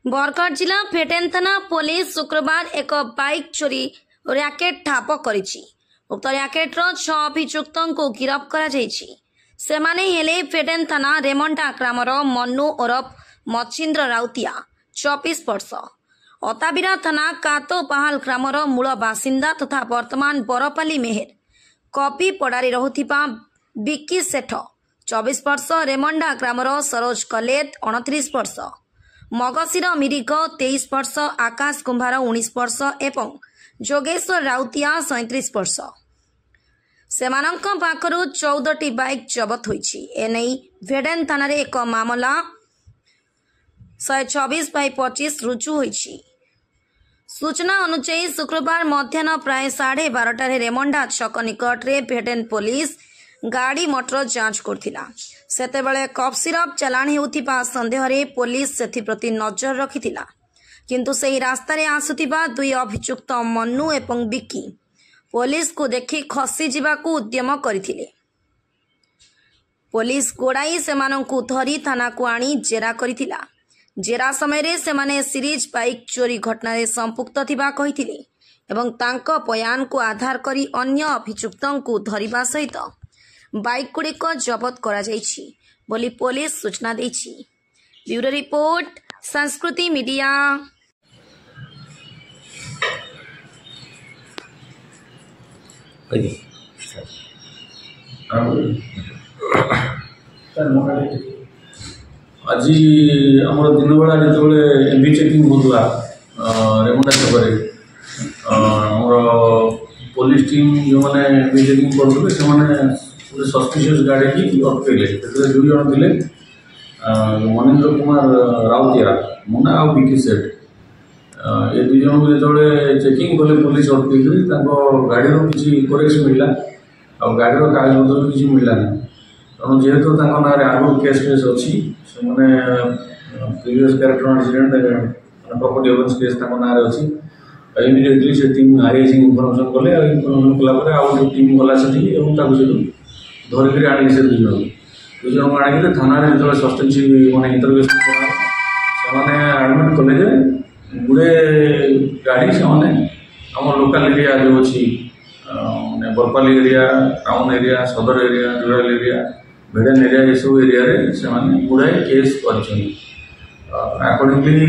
बरगढ़ जिला फेटेन थाना पुलिस शुक्रवार एक बाइक चोरी रैकेट ठाप करिछि। उक्त रैकेटर 6 अभियुक्तों को गिरफ्त कर फेटेन थाना रेमंडा ग्रामर मनु ओरफ मच्छिंद्र राउतिया 24 वर्ष, अताबिरा थाना कातोपाहाल ग्रामर मूल बासिंदा तथा वर्तमान बरपाली मेहर कपी पड़ारी रहुथिबा बिक्की सेठ 24 वर्ष, रेमंडा ग्रामर सरोज कलेत 29 वर्ष, मगसीर मिरिग 23 वर्ष, आकाश कुंभार 19 वर्ष एवं जोगेश्वर राउतिया 37 वर्ष। सेमानंक पाखरु 14टी बाइक जबत होईछि। एनै फेटेन थाना रे एक मामला 124/25 रुजु होईछि। सूचना अनुसार शुक्रवार मध्याह्न प्राय 12:30 रेमंडा छक निकट रे फेटेन पुलिस गाड़ी मोटर जांच करथिला। सेतेबेले कफ सिरप चलाण हेउथिबा संदेह रे पुलिस सेथि प्रति नजर रखिथिला, किंतु सही रास्ता रे आसुथिबा दुई अभियुक्त मन्नू एवं बिक्की पुलिस को देखि खसी जिबाकू उद्यम करिथिले। पुलिस गोड़ाई सेमानंकु धरी थाना को आनी जेरा करिथिला। जेरा समय रे सेमाने सीरीज बाइक चोरी घटना रे संपुक्त थिबा कहिथिले एवं तांको बयान को आधार करी अन्य अभियुक्तों को धरिबा सहित बाइक गुड़िक जबत करा जाइछि बोली पुलिस सूचना देछि। ब्यूरो रिपोर्ट, संस्कृति मीडिया। आज आम दिन बेला जो एमबी चेकिंग होता रेमंडा छकरे पुलिस टीम जो मैंने एमबी चेकिंग करते गोटे सस्पिशियस गाड़ी की अटकैले। दुई जन थे मनीन्द्र कुमार राउतिया मुना आ बिक्की सेठ। ये दुई जन को जो चेकिंग कले पुलिस अटकई गाड़ी किसी करेक्शन मिलला आ गाड़ी कागज पत्र किसी मिलला नहीं। तेणु जेहेतु ना आगु केस फेस अच्छी से previous character accident property offence case ना अच्छी। इमिडिएटली से टीम आईआईसी इनफॉरमेशन कले। इनफॉरमेशन कलापर आउ टीम गला से धरिक आने से दुई जन को आने थाना जो सस्टेंसिव माने इंटरवेशन से आडमिट कले गुड़े गाड़ी से आम लोकल एरिया जो अच्छी बरपाली एरिया, टाउन एरिया, सदर एरिया, रूराल एरिया, भेडेन एरिया ये सब एरिया से गुड़ाए केस अकॉर्डिंगली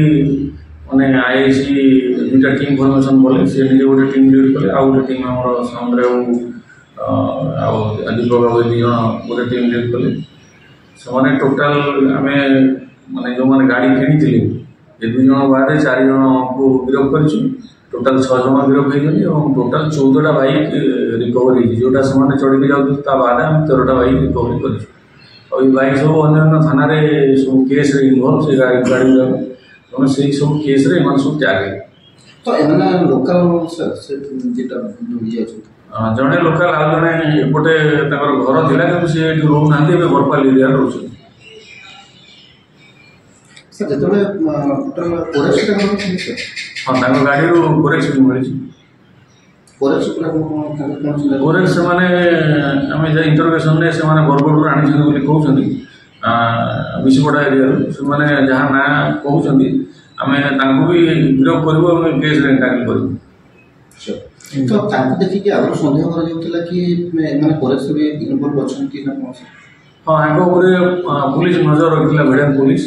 मैंने आईआईसी दुईटा टीम फॉर्मेशन कले। सी निजे गोटे टीम लीड कले आउ गोटे टीम आम सामने दीपक दुई जन गोटे टीम लीड कले। से टोटाल आम माने जो मैंने गाड़ी किणी ये दुई जन बाद 4 जन को गिरफ्त कर टोटाल 6 जन गिरफ्त होती। टोटाल 14टा बाइक रिकवरी जोटा से चढ़ी जाता बाद आम 13टा बाइक रिकवरी कर बाइक सब अन्य थाना सब केस इनवल्व से गाड़ी तेनाली से सब केस सब त्यागे। तो लोकल जड़े लोकल आ जड़े एपटे घर थिला कि सी रोना बरपाली एरिया रोच। हाँ गाड़ी कोरेक्स मिली कोरेक्स से आम इंटरवेशन से बरगढ़ आनी कहते विशीपड़ा एरिया से जहाँ ना कहते आम भी गिरफ्त करूँ केस टैकल करूँ। तो देखिए आगे सन्देह कि हाँ आगे पुलिस नजर रखी भेड़न पुलिस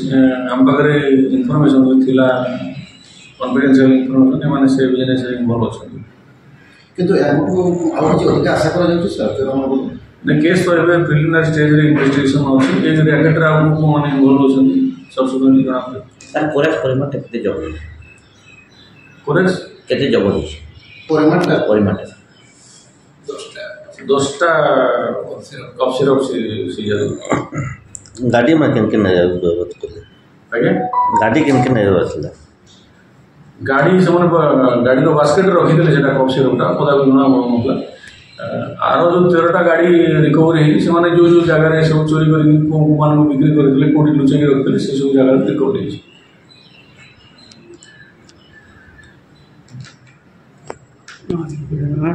आम पाखे इनफर्मेशन था कन्फिडेंशियल इनफर्मेशन से बिजनेस इनवल्व आशा कर केस तो ये प्रिलिमिनरी स्टेज रे इन्वेस्टिगेशन अच्छी। ये रैकेट आगे मैंने इनवल्व होती सब्सिक्वेंटली जना सर कोरेक्स परिमाण केते जबत कोरेक्स केते जबत परिमाण 10टा कफ सिरप सीजर गाड़ी में किन जबत कले आगे गाड़ी किन आसला गाड़ी से गाड़ी बास्केट रखी से कफ सिरपटा पदा जना मतलब आर जो 13टा गाड़ी रिकवरी से जो जगह सब चोरी कर बिक्री करते कौटी लुचेक रखते से सब जगह रिकवरी। हाँ